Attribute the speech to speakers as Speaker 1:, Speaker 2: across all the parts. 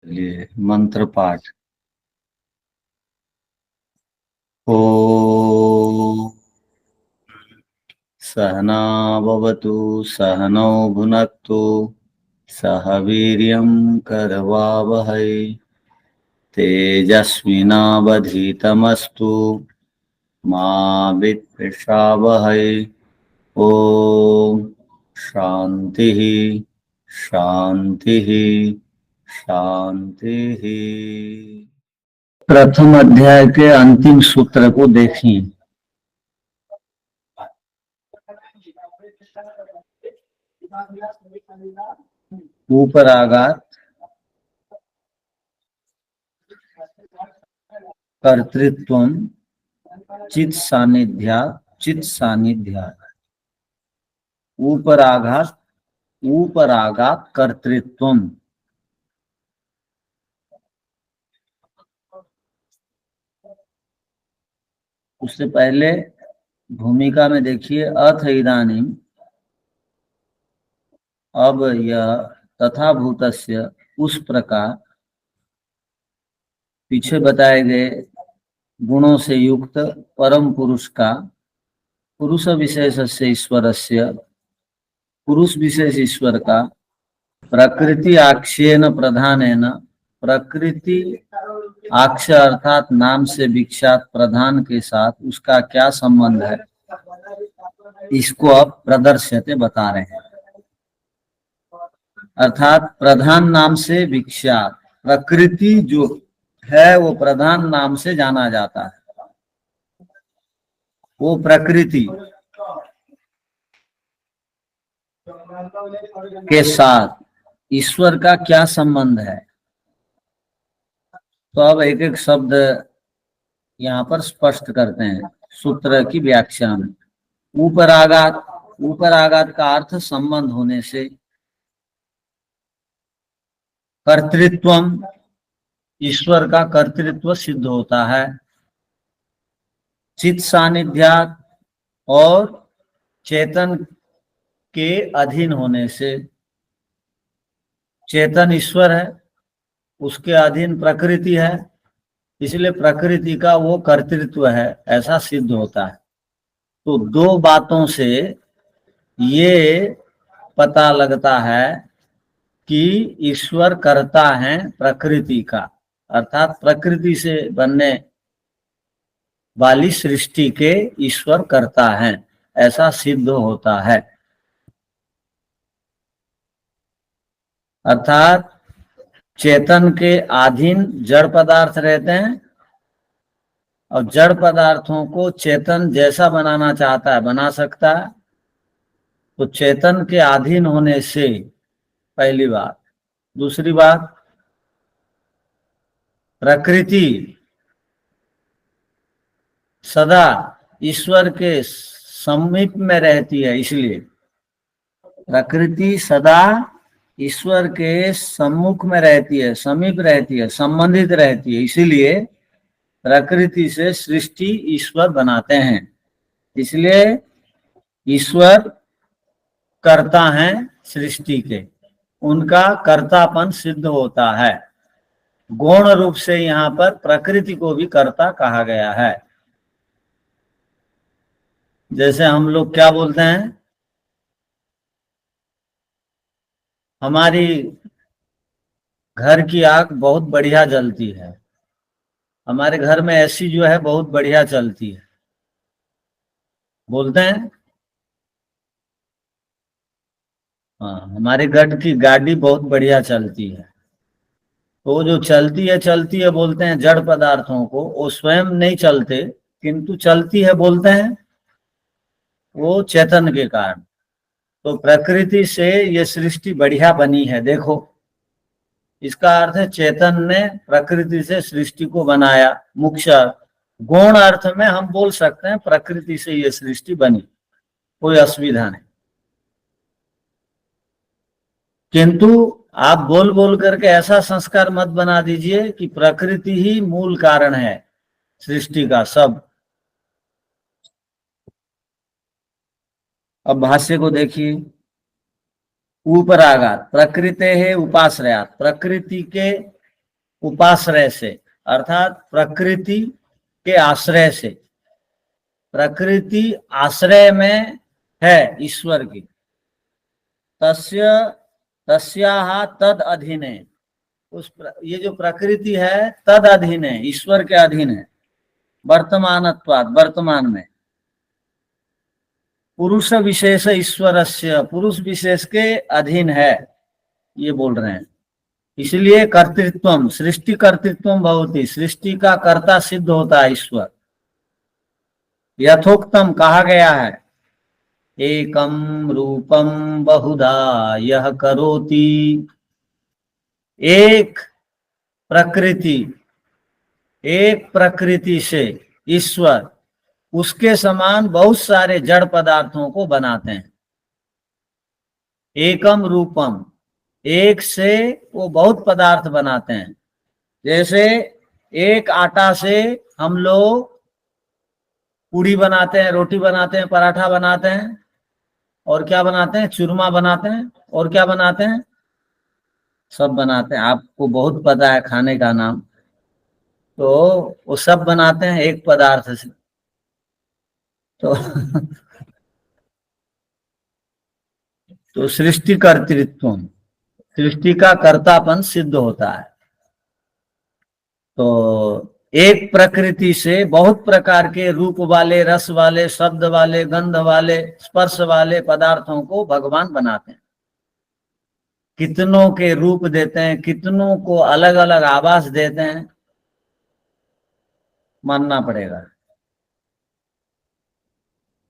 Speaker 1: लिए मंत्र पाठ। ओ सहना भवतु सहनौ भुनक्तु सह वीर्यं करवावहै तेजस्विनावधीतमस्तु मा विद्विषावहै। ओम शांति शांति शांति। प्रथम अध्याय के अंतिम सूत्र को देखिए। ऊपर आघात कर्तृत्वम चित सानिध्या ऊपर आघात कर्तृत्वम। उससे पहले भूमिका में देखिए अथ इदानीम, अब यह तथा भूतस्य उस प्रकार, पीछे बताए गए गुणों से युक्त परम पुरुष का, पुरुष विशेषस्य ईश्वरस्य, पुरुष विशेष ईश्वर का प्रकृति आक्षेन प्रधानेन, प्रकृति आक्ष अर्थात नाम से विख्यात प्रधान के साथ उसका क्या संबंध है, इसको अब प्रदर्श्यते बता रहे हैं। अर्थात प्रधान नाम से विख्यात प्रकृति जो है वो प्रधान नाम से जाना जाता है। वो प्रकृति के साथ ईश्वर का क्या संबंध है, तो अब एक एक शब्द यहाँ पर स्पष्ट करते हैं सूत्र की व्याख्या में। ऊपर आघात का अर्थ संबंध होने से, कर्तृत्वम ईश्वर का कर्तृत्व सिद्ध होता है, चित सानिध्यात और चेतन के अधीन होने से, चेतन ईश्वर है उसके अधीन प्रकृति है, इसलिए प्रकृति का वो कर्तृत्व है ऐसा सिद्ध होता है। तो दो बातों से ये पता लगता है कि ईश्वर करता है प्रकृति का, अर्थात प्रकृति से बनने वाली सृष्टि के ईश्वर करता है ऐसा सिद्ध होता है। अर्थात चेतन के अधीन जड़ पदार्थ रहते हैं और जड़ पदार्थों को चेतन जैसा बनाना चाहता है बना सकता है। तो चेतन के अधीन होने से पहली बात। दूसरी बात, प्रकृति सदा ईश्वर के समीप में रहती है, इसलिए प्रकृति सदा ईश्वर के सम्मुख में रहती है, समीप रहती है, संबंधित रहती है, इसीलिए प्रकृति से सृष्टि ईश्वर बनाते हैं। इसलिए ईश्वर कर्ता है सृष्टि के, उनका कर्तापन सिद्ध होता है। गौण रूप से यहाँ पर प्रकृति को भी कर्ता कहा गया है। जैसे हम लोग क्या बोलते हैं, हमारी घर की आग बहुत बढ़िया जलती है, हमारे घर में एसी जो है बहुत बढ़िया चलती है, बोलते हैं। हाँ, हमारे घर की गाड़ी बहुत बढ़िया चलती है। तो जो चलती है बोलते हैं जड़ पदार्थों को, वो स्वयं नहीं चलते किंतु चलती है बोलते हैं, वो चेतन के कारण। तो प्रकृति से ये सृष्टि बढ़िया बनी है, देखो इसका अर्थ है चेतन ने प्रकृति से सृष्टि को बनाया। मुख्य गौण अर्थ में हम बोल सकते हैं प्रकृति से ये सृष्टि बनी, कोई असुविधा नहीं। किंतु आप बोल बोल करके ऐसा संस्कार मत बना दीजिए कि प्रकृति ही मूल कारण है सृष्टि का सब। अब भाष्य को देखिए। ऊपर आघात प्रकृति है उपाश्रयात, प्रकृति के उपाश्रय से, अर्थात प्रकृति के आश्रय से। प्रकृति आश्रय में है ईश्वर की। तस्य तस्याहा तद अधीन है, ये जो प्रकृति है तद अधीन है, ईश्वर के अधीन है। वर्तमानत्वात्, वर्तमान में। पुरुष विशेष ईश्वरस्य, पुरुष विशेष के अधीन है, ये बोल रहे हैं। इसलिए कर्तृत्वम, सृष्टि कर्तृत्वम भवति, सृष्टि का कर्ता सिद्ध होता है ईश्वर। यथोक्तम, कहा गया है, एकम रूपम बहुधा यह करोति, एक प्रकृति से ईश्वर उसके समान बहुत सारे जड़ पदार्थों को बनाते हैं। एकम रूपम, एक से वो बहुत पदार्थ बनाते हैं। जैसे एक आटा से हम लोग पूड़ी बनाते हैं, रोटी बनाते हैं, पराठा बनाते हैं, और क्या बनाते हैं, चूरमा बनाते हैं, और क्या बनाते हैं, सब बनाते हैं। आपको बहुत पता है खाने का नाम, तो वो सब बनाते हैं एक पदार्थ से। तो तो सृष्टि कर्तृत्व, सृष्टि का कर्तापन सिद्ध होता है। तो एक प्रकृति से बहुत प्रकार के रूप वाले, रस वाले, शब्द वाले, गंध वाले, स्पर्श वाले पदार्थों को भगवान बनाते हैं। कितनों के रूप देते हैं, कितनों को अलग अलग आवास देते हैं, मानना पड़ेगा।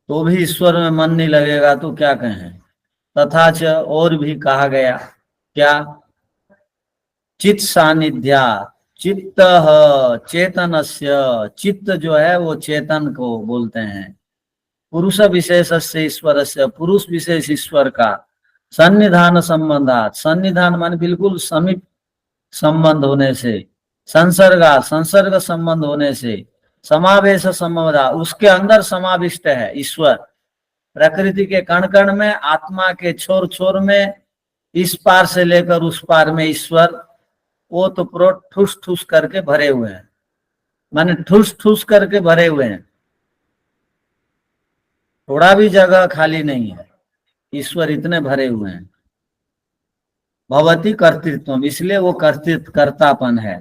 Speaker 1: तो भी ईश्वर में मन नहीं लगेगा तो क्या कहें। तथा च, और भी कहा गया, क्या, चित्त सानिध्या, चित्त चेतनस्य, चित्त जो है वो चेतन को बोलते हैं। पुरुष विशेष से ईश्वर से, पुरुष विशेष ईश्वर का सन्निधान संबंधात, सन्निधान मान बिल्कुल समीप संबंध होने से, संसर्गा, संसर्ग संबंध होने से, समावेश संबंधा, उसके अंदर समाविष्ट है ईश्वर। प्रकृति के कण कण में, आत्मा के छोर छोर में, इस पार से लेकर उस पार में ईश्वर, वो तो पूरा ठूस ठूस करके भरे हुए हैं, माने ठूस ठूस करके भरे हुए हैं, थोड़ा भी जगह खाली नहीं है, ईश्वर इतने भरे हुए हैं। भवती कर्तृत्व, इसलिए वो कर्तृत्व, कर्तापन है।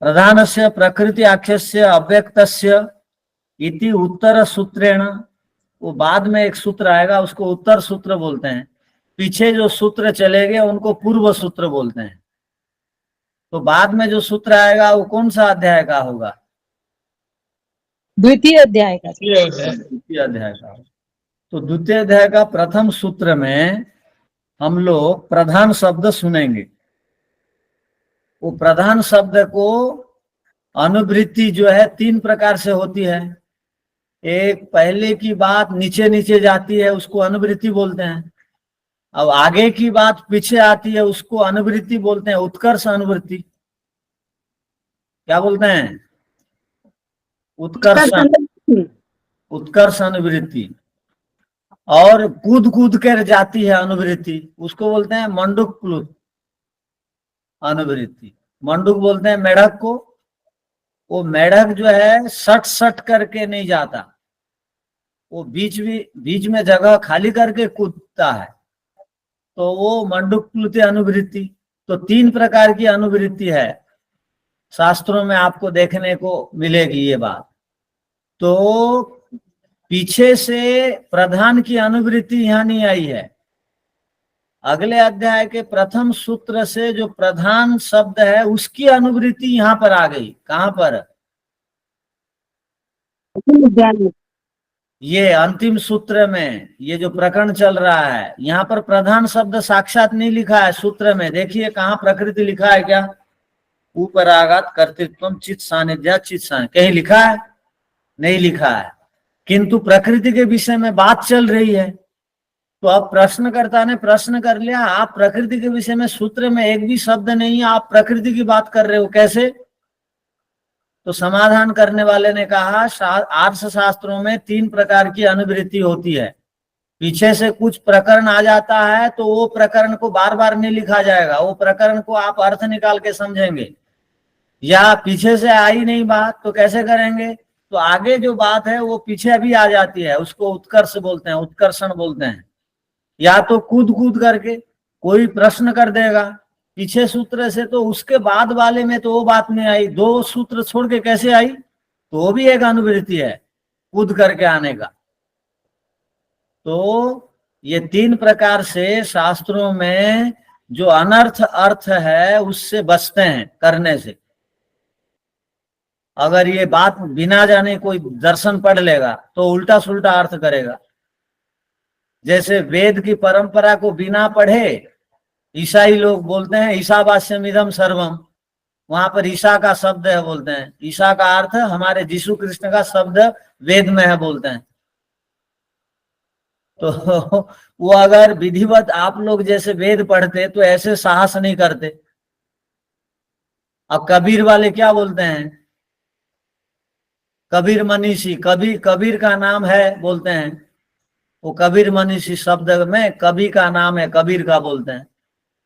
Speaker 1: प्रधानस्य प्रकृति आख्यस्य अव्यक्तस्य इति उत्तर सूत्रेण, वो बाद में एक सूत्र आएगा, उसको उत्तर सूत्र बोलते हैं। पीछे जो सूत्र चलेंगे उनको पूर्व सूत्र बोलते हैं। तो बाद में जो सूत्र आएगा वो कौन सा अध्याय का होगा,
Speaker 2: द्वितीय अध्याय का।
Speaker 1: द्वितीय अध्याय का। तो द्वितीय अध्याय का प्रथम सूत्र में हम लोग प्रधान शब्द सुनेंगे। वो प्रधान शब्द को अनुवृत्ति जो है तीन प्रकार से होती है। एक, पहले की बात नीचे नीचे जाती है, उसको अनुवृत्ति बोलते हैं। अब आगे की बात पीछे आती है, उसको अनुवृत्ति बोलते हैं, उत्कर्ष अनुवृत्ति। क्या बोलते हैं, उत्कर्ष, उत्कर्ष अनुवृत्ति। और कूद कूद कर जाती है अनुवृत्ति, उसको बोलते हैं मंडूक प्लुत अनुवृत्ति। मंडूक बोलते हैं मेढक को। वो मेढक जो है सट सट करके नहीं जाता, वो बीच में जगह खाली करके कूदता है, तो वो मंडूक प्लुत अनुवृत्ति। तो तीन प्रकार की अनुवृत्ति है, शास्त्रों में आपको देखने को मिलेगी ये बात। तो पीछे से प्रधान की अनुवृत्ति यहाँ नहीं आई है। अगले अध्याय के प्रथम सूत्र से जो प्रधान शब्द है उसकी अनुवृत्ति यहाँ पर आ गई। कहाँ पर, ये अंतिम सूत्र में, ये जो प्रकरण चल रहा है, यहाँ पर प्रधान शब्द साक्षात नहीं लिखा है सूत्र में। देखिए कहाँ प्रकृति लिखा है, क्या, ऊपर आगात कर्तृत्व चित्त सानिध्या, चित्त सानिध्य कहीं लिखा है, नहीं लिखा है। किंतु प्रकृति के विषय में बात चल रही है। तो अब प्रश्नकर्ता ने प्रश्न कर लिया, आप प्रकृति के विषय में सूत्र में एक भी शब्द नहीं है, आप प्रकृति की बात कर रहे हो, कैसे। तो समाधान करने वाले ने कहा, आर्ष शास्त्रों में तीन प्रकार की अनुवृत्ति होती है। पीछे से कुछ प्रकरण आ जाता है तो वो प्रकरण को बार बार नहीं लिखा जाएगा, वो प्रकरण को आप अर्थ निकाल के समझेंगे। या पीछे से आई नहीं बात तो कैसे करेंगे? तो आगे जो बात है वो पीछे अभी आ जाती है, उसको उत्कर्ष बोलते हैं, उत्कर्षण बोलते हैं। या तो कूद कूद करके कोई प्रश्न कर देगा पीछे सूत्र से, तो उसके बाद वाले में तो वो बात नहीं आई, दो सूत्र छोड़ के कैसे आई? तो वो भी एक अनुवृत्ति है कूद करके आने का। तो ये तीन प्रकार से शास्त्रों में जो अनर्थ अर्थ है उससे बचते हैं करने से। अगर ये बात बिना जाने कोई दर्शन पढ़ लेगा तो उल्टा सुल्टा अर्थ करेगा। जैसे वेद की परंपरा को बिना पढ़े ईसाई लोग बोलते हैं ईसावास्यम इदम सर्वम, वहां पर ईसा का शब्द है बोलते हैं, ईसा का अर्थ हमारे यीशु कृष्ण का शब्द वेद में है बोलते हैं। तो वो अगर विधिवत आप लोग जैसे वेद पढ़ते तो ऐसे साहस नहीं करते। अब कबीर वाले क्या बोलते हैं? कबीर मनीषी, कबीर का नाम है बोलते हैं, वो कबीर मनीषी शब्द में कवि का नाम है, कबीर का बोलते हैं।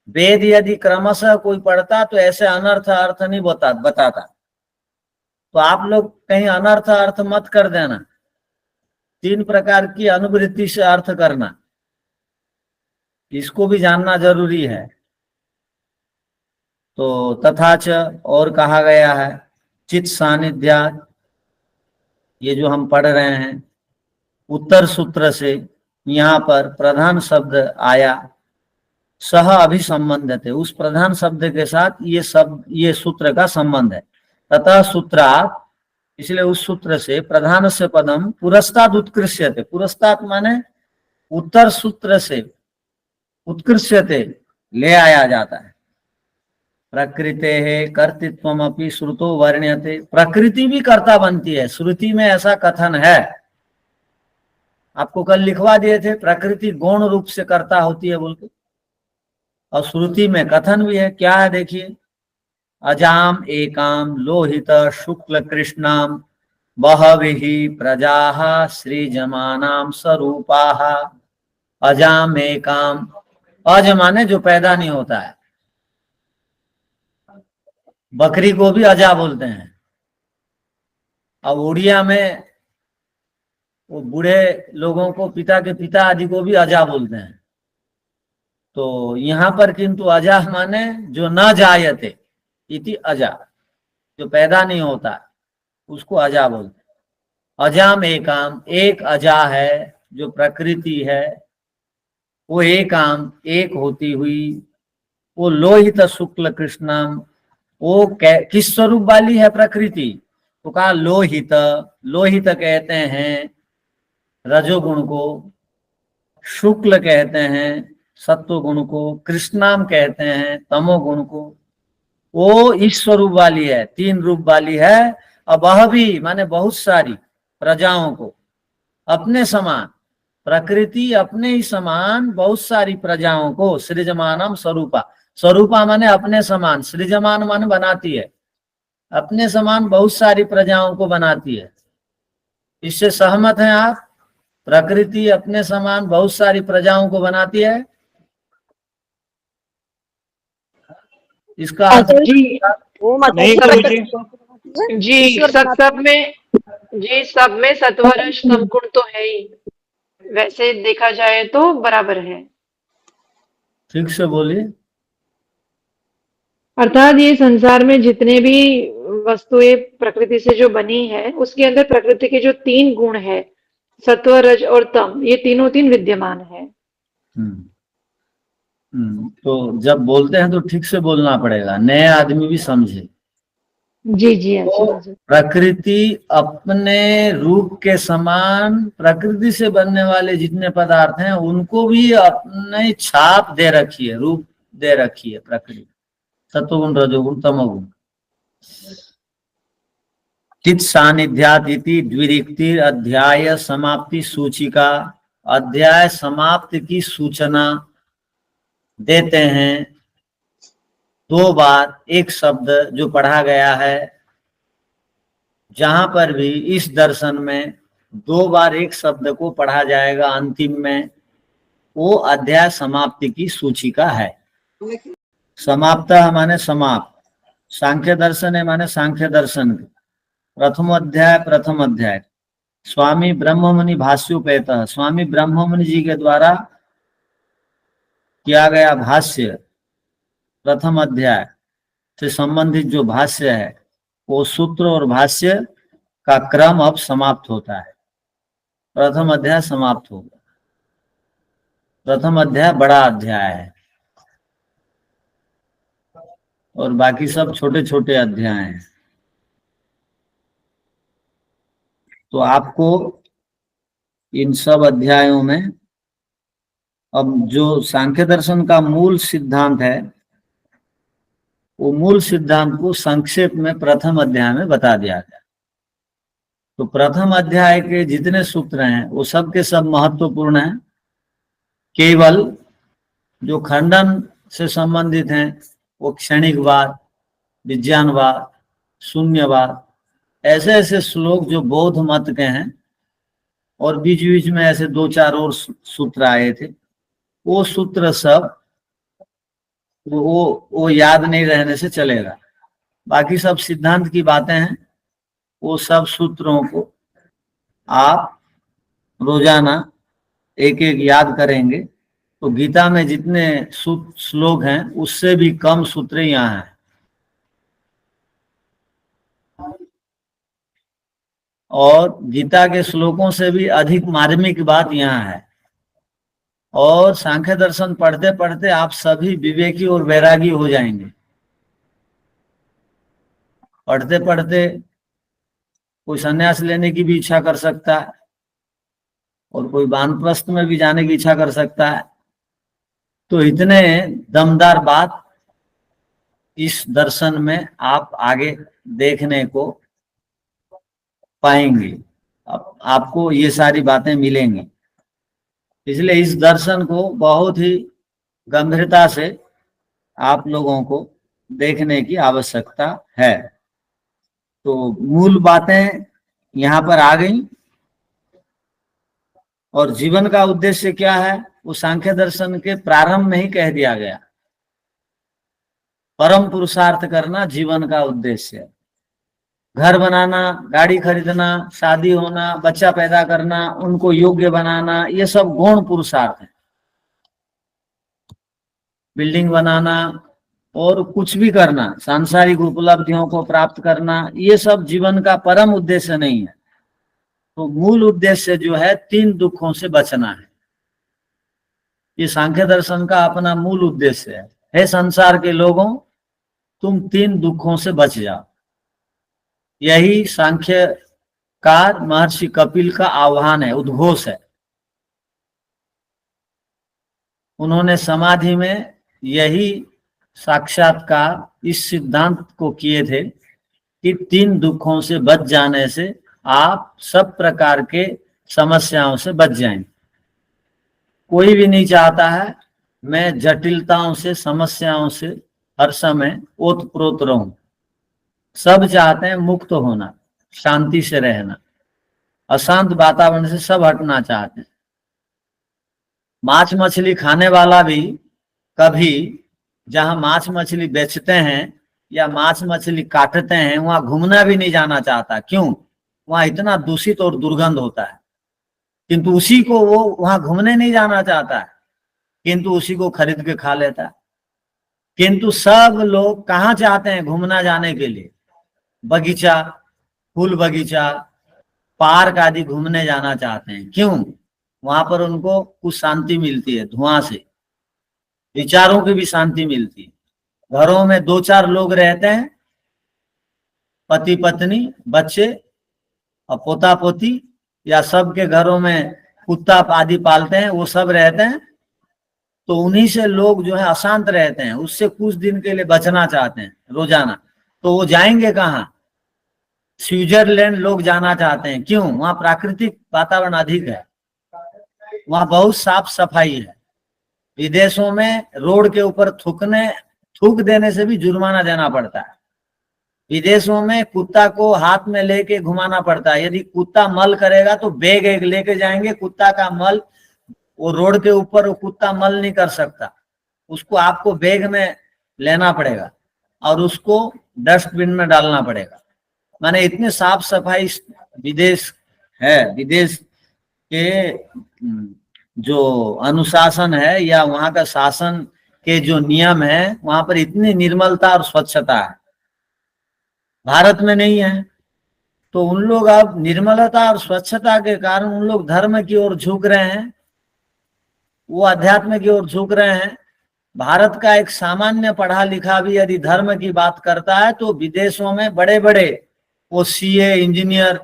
Speaker 1: वेद यदि क्रमशः कोई पढ़ता तो ऐसे अनर्थ अर्थ नहीं बताता। तो आप लोग कहीं अनर्थ अर्थ मत कर देना, तीन प्रकार की अनुवृत्ति से अर्थ करना, इसको भी जानना जरूरी है। तो तथाच और कहा गया है चित सानिध्यात, ये जो हम पढ़ रहे हैं उत्तर सूत्र से यहाँ पर प्रधान शब्द आया, सह अभिसंबंधित है, उस प्रधान शब्द के साथ ये सूत्र का संबंध है। तथा सूत्रात्, इसलिए उस सूत्र से प्रधान से पदम पुरस्ताद उत्कृष्यते, पुरस्ताद माने उत्तर सूत्र से उत्कृष्यते ले आया जाता है। प्रकृते है कर्तृत्वम अपि श्रुतो वर्ण्यते, प्रकृति भी कर्ता बनती है, श्रुति में ऐसा कथन है। आपको कल लिखवा दिए थे प्रकृति गौण रूप से कर्ता होती है बोल के, और श्रुति में कथन भी है। क्या है देखिए, अजाम एकाम लोहित शुक्ल कृष्णाम बहविहि प्रजाः सृजमानाम स्वरूपाः। अजाम एकाम, अज माने जो पैदा नहीं होता है, बकरी को भी अजा बोलते हैं। अब उड़िया में वो बूढ़े लोगों को पिता के पिता आदि को भी अजा बोलते हैं। तो यहाँ पर किंतु अजा माने जो न जायते इति अजा, जो पैदा नहीं होता उसको अजा बोलते हैं। अजाम एकाम, एक अजा है जो प्रकृति है, वो एकाम एक होती हुई, वो लोहित शुक्ल कृष्णम, वो किस स्वरूप वाली है प्रकृति? तो कहा लोहित, लोहित कहते हैं रजोगुण को, शुक्ल कहते हैं सत्व गुण को, कृष्णाम कहते हैं तमोगुण को। वो इस स्वरूप वाली है, तीन रूप वाली है। अब वह भी माने बहुत सारी प्रजाओं को अपने समान, प्रकृति अपने ही समान बहुत सारी प्रजाओं को सृजमानम स्वरूपा, स्वरूपा माने अपने समान, सृजमान माने बनाती है, अपने समान बहुत सारी प्रजाओं को बनाती है। इससे सहमत हैं आप? प्रकृति अपने समान बहुत सारी प्रजाओं को बनाती है, इसका अर्थ
Speaker 2: जी नहीं जी, सब में सत्वरज गुण तो है ही, वैसे देखा जाए तो बराबर है।
Speaker 1: ठीक से बोलिए।
Speaker 2: अर्थात ये संसार में जितने भी वस्तुएं प्रकृति से जो बनी है उसके अंदर प्रकृति के जो तीन गुण है सत्व रज और तम, ये तीनों तीन विद्यमान है।
Speaker 1: तो जब बोलते हैं तो ठीक से बोलना पड़ेगा, नए आदमी भी समझे।
Speaker 2: जी जी,
Speaker 1: तो प्रकृति अपने रूप के समान, प्रकृति से बनने वाले जितने पदार्थ हैं उनको भी अपने छाप दे रखी है, रूप दे रखी है प्रकृति, सत्वगुण रजोगुण तमोगुण। चित सानिध्यात इति द्विरिक्ति अध्याय समाप्ति सूचिका, अध्याय समाप्ति की सूचना देते हैं दो बार एक शब्द जो पढ़ा गया है। जहां पर भी इस दर्शन में दो बार एक शब्द को पढ़ा जाएगा अंतिम में, वो अध्याय समाप्ति की सूचिका है। समाप्त माने समाप्त, सांख्य दर्शन है माने सांख्य दर्शन प्रथम अध्याय स्वामी ब्रह्ममुनि भाष्योपेत, स्वामी ब्रह्ममुनि जी के द्वारा किया गया भाष्य प्रथम अध्याय से संबंधित जो भाष्य है वो सूत्र और भाष्य का क्रम अब समाप्त होता है। प्रथम अध्याय समाप्त होगा। प्रथम अध्याय बड़ा अध्याय है और बाकी सब छोटे छोटे अध्याय हैं। तो आपको इन सब अध्यायों में अब जो सांख्य दर्शन का मूल सिद्धांत है वो मूल सिद्धांत को संक्षेप में प्रथम अध्याय में बता दिया गया। तो प्रथम अध्याय के जितने सूत्र हैं वो सब के सब महत्वपूर्ण हैं। केवल जो खंडन से संबंधित हैं वो क्षणिकवाद, विज्ञानवाद, शून्यवाद, ऐसे ऐसे श्लोक जो बौद्ध मत के हैं और बीच बीच में ऐसे दो चार और सूत्र आए थे, वो सूत्र सब वो याद नहीं रहने से चलेगा। बाकी सब सिद्धांत की बातें हैं, वो सब सूत्रों को आप रोजाना एक एक याद करेंगे तो गीता में जितने श्लोक हैं उससे भी कम सूत्र यहाँ हैं। और गीता के श्लोकों से भी अधिक मार्मिक बात यहाँ है। और सांख्य दर्शन पढ़ते पढ़ते आप सभी विवेकी और वैरागी हो जाएंगे। पढ़ते पढ़ते कोई संन्यास लेने की भी इच्छा कर सकता है और कोई वानप्रस्थ में भी जाने की इच्छा कर सकता है। तो इतने दमदार बात इस दर्शन में आप आगे देखने को पाएंगे। आपको ये सारी बातें मिलेंगी। इसलिए इस दर्शन को बहुत ही गंभीरता से आप लोगों को देखने की आवश्यकता है। तो मूल बातें यहाँ पर आ गई। और जीवन का उद्देश्य क्या है वो सांख्य दर्शन के प्रारंभ में ही कह दिया गया। परम पुरुषार्थ करना जीवन का उद्देश्य है। घर बनाना, गाड़ी खरीदना, शादी होना, बच्चा पैदा करना, उनको योग्य बनाना, ये सब गौण पुरुषार्थ है। बिल्डिंग बनाना और कुछ भी करना, सांसारिक उपलब्धियों को प्राप्त करना, ये सब जीवन का परम उद्देश्य नहीं है। तो मूल उद्देश्य जो है 3 दुखों से बचना है। ये सांख्य दर्शन का अपना मूल उद्देश्य है। हे संसार के लोगों, तुम 3 दुखों से बच जाओ। यही सांख्यकार महर्षि कपिल का आह्वान है, उद्घोष है। उन्होंने समाधि में यही साक्षात्कार इस सिद्धांत को किए थे कि 3 दुखों से बच जाने से आप सब प्रकार के समस्याओं से बच जाएंगे। कोई भी नहीं चाहता है मैं जटिलताओं से, समस्याओं से हर समय ओतप्रोत रहूं। सब चाहते हैं मुक्त होना, शांति से रहना, अशांत वातावरण से सब हटना चाहते हैं। मांस मछली खाने वाला भी कभी जहां मांस मछली बेचते हैं या मांस मछली काटते हैं वहां घूमना भी नहीं जाना चाहता। क्यों? वहां इतना दूषित और दुर्गंध होता है। किंतु उसी को वो वहां घूमने नहीं जाना चाहता है, किंतु उसी को खरीद के खा लेता है। किंतु सब लोग कहाँ चाहते हैं घूमना जाने के लिए? बगीचा, फूल बगीचा, पार्क आदि घूमने जाना चाहते हैं। क्यों? वहां पर उनको कुछ शांति मिलती है, धुआं से विचारों की भी शांति मिलती है। घरों में 2-4 लोग रहते हैं, पति पत्नी, बच्चे और पोता पोती, या सबके घरों में कुत्ता आदि पालते हैं, वो सब रहते हैं। तो उन्हीं से लोग जो है अशांत रहते हैं, उससे कुछ दिन के लिए बचना चाहते हैं रोजाना। तो वो जाएंगे कहाँ? स्विट्जरलैंड लोग जाना चाहते हैं। क्यों? वहां प्राकृतिक वातावरण अधिक है, वहां बहुत साफ सफाई है। विदेशों में रोड के ऊपर थूक देने से भी जुर्माना देना पड़ता है। विदेशों में कुत्ता को हाथ में लेके घुमाना पड़ता है। यदि कुत्ता मल करेगा तो बैग एक लेके जाएंगे, कुत्ता का मल वो रोड के ऊपर वो कुत्ता मल नहीं कर सकता, उसको आपको बैग में लेना पड़ेगा। और उसको डस्टबिन में डालना पड़ेगा। माने इतने साफ सफाई विदेश है, विदेश के जो अनुशासन है या वहां का शासन के जो नियम है, वहां पर इतनी निर्मलता और स्वच्छता है, भारत में नहीं है। तो उन लोग अब निर्मलता और स्वच्छता के कारण उन लोग धर्म की ओर झुक रहे हैं, वो अध्यात्म की ओर झुक रहे हैं। भारत का एक सामान्य पढ़ा लिखा भी यदि धर्म की बात करता है तो विदेशों में बड़े बड़े वो सीए, इंजीनियर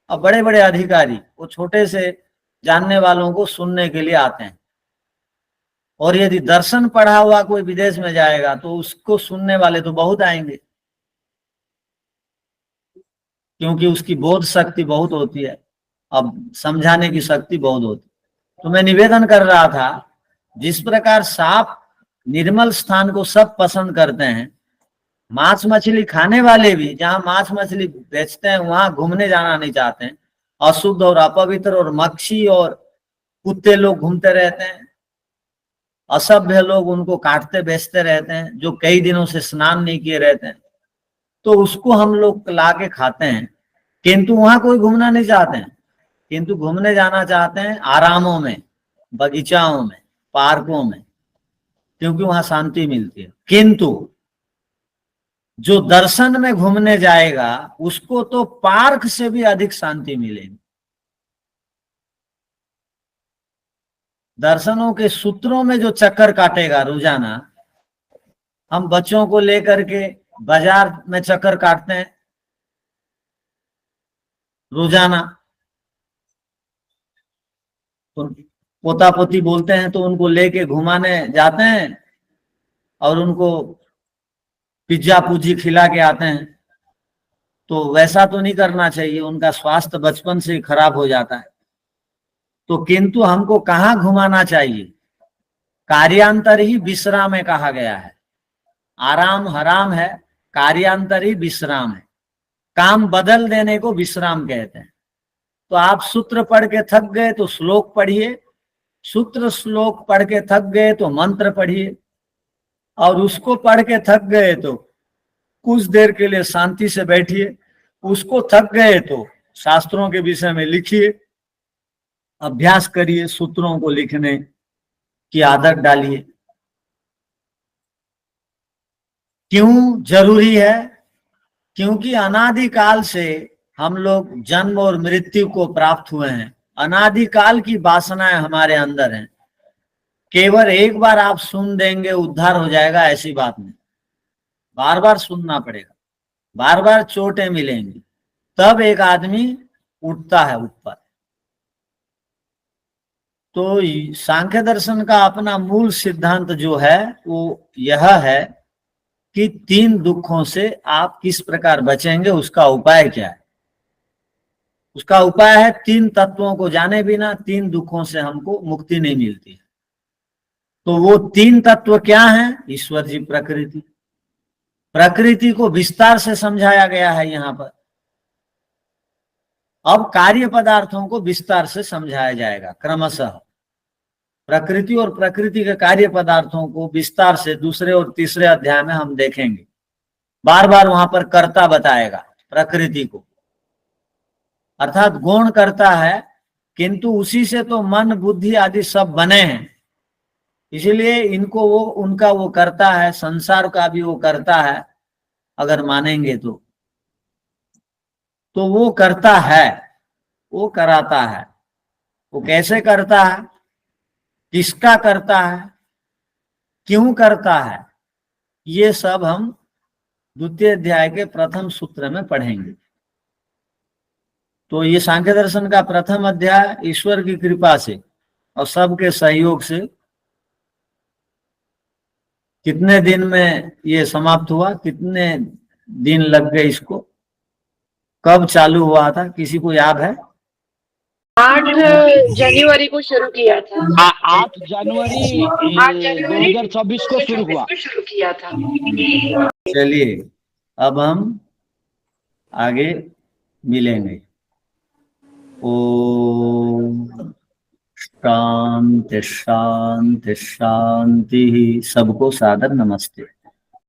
Speaker 1: और बड़े बड़े अधिकारी वो छोटे से जानने वालों को सुनने के लिए आते हैं। और यदि दर्शन पढ़ा हुआ कोई विदेश में जाएगा तो उसको सुनने वाले तो बहुत आएंगे, क्योंकि उसकी बोध शक्ति बहुत होती है, अब समझाने की शक्ति बहुत होती है। तो मैं निवेदन कर रहा था, जिस प्रकार साफ निर्मल स्थान को सब पसंद करते हैं, मांस मछली खाने वाले भी जहां मांस मछली बेचते हैं वहां घूमने जाना नहीं चाहते हैं। अशुद्ध और अपवित्र और मक्खी और कुत्ते लोग घूमते रहते हैं, असभ्य लोग उनको काटते बेचते रहते हैं, जो कई दिनों से स्नान नहीं किए रहते हैं, तो उसको हम लोग ला के खाते हैं। किंतु वहां कोई घूमना नहीं चाहते हैं, किंतु घूमने जाना चाहते हैं आरामों में, बगीचाओं में, पार्कों में, क्योंकि वहां शांति मिलती है। किंतु जो दर्शन में घूमने जाएगा उसको तो पार्क से भी अधिक शांति मिलेगी। दर्शनों के सूत्रों में जो चक्कर काटेगा रोजाना, हम बच्चों को लेकर के बाजार में चक्कर काटते हैं रोजाना, तो पोता पोती बोलते हैं तो उनको लेके घुमाने जाते हैं और उनको पिज्जा पूजी खिला के आते हैं। तो वैसा तो नहीं करना चाहिए, उनका स्वास्थ्य बचपन से ही खराब हो जाता है। तो किंतु हमको कहाँ घुमाना चाहिए? कार्यांतर ही विश्राम है कहा गया है। आराम हराम है, कार्यांतर ही विश्राम है। काम बदल देने को विश्राम कहते हैं। तो आप सूत्र पढ़ के थक गए तो श्लोक पढ़िए, सूत्र श्लोक पढ़ के थक गए तो मंत्र पढ़िए, और उसको पढ़ के थक गए तो कुछ देर के लिए शांति से बैठिए, उसको थक गए तो शास्त्रों के विषय में लिखिए, अभ्यास करिए, सूत्रों को लिखने की आदत डालिए। क्यों जरूरी है? क्योंकि अनादिकाल से हम लोग जन्म और मृत्यु को प्राप्त हुए हैं, अनादिकाल की वासनाएं हमारे अंदर हैं। केवल एक बार आप सुन देंगे उद्धार हो जाएगा ऐसी बात नहीं, बार बार सुनना पड़ेगा, बार बार चोटें मिलेंगी, तब एक आदमी उठता है ऊपर। तो सांख्य दर्शन का अपना मूल सिद्धांत जो है वो यह है कि 3 दुखों से आप किस प्रकार बचेंगे, उसका उपाय क्या है। उसका उपाय है 3 तत्वों को जाने बिना 3 दुखों से हमको मुक्ति नहीं मिलती है। तो वो 3 तत्व क्या हैं? ईश्वर जी, प्रकृति। प्रकृति को विस्तार से समझाया गया है यहाँ पर। अब कार्य पदार्थों को विस्तार से समझाया जाएगा क्रमशः। प्रकृति और प्रकृति के कार्य पदार्थों को विस्तार से दूसरे और तीसरे अध्याय में हम देखेंगे। बार बार वहां पर कर्ता बताएगा प्रकृति को, अर्थात गुण करता है, किंतु उसी से तो मन बुद्धि आदि सब बने हैं, इसलिए इनको वो उनका वो करता है, संसार का भी वो करता है। अगर मानेंगे तो वो करता है, वो कराता है। वो कैसे करता है, किसका करता है, क्यों करता है, ये सब हम द्वितीय अध्याय के प्रथम सूत्र में पढ़ेंगे। तो ये सांख्य दर्शन का प्रथम अध्याय ईश्वर की कृपा से और सबके सहयोग से कितने दिन में ये समाप्त हुआ, कितने दिन लग गए इसको, कब चालू हुआ था, किसी को याद है?
Speaker 2: 8 जनवरी को शुरू किया था।
Speaker 3: 8 जनवरी 2026 को शुरू हुआ।
Speaker 2: किया था।
Speaker 1: चलिए अब हम आगे मिलेंगे। ओम शांति शांति शांति। सबको सादर नमस्ते।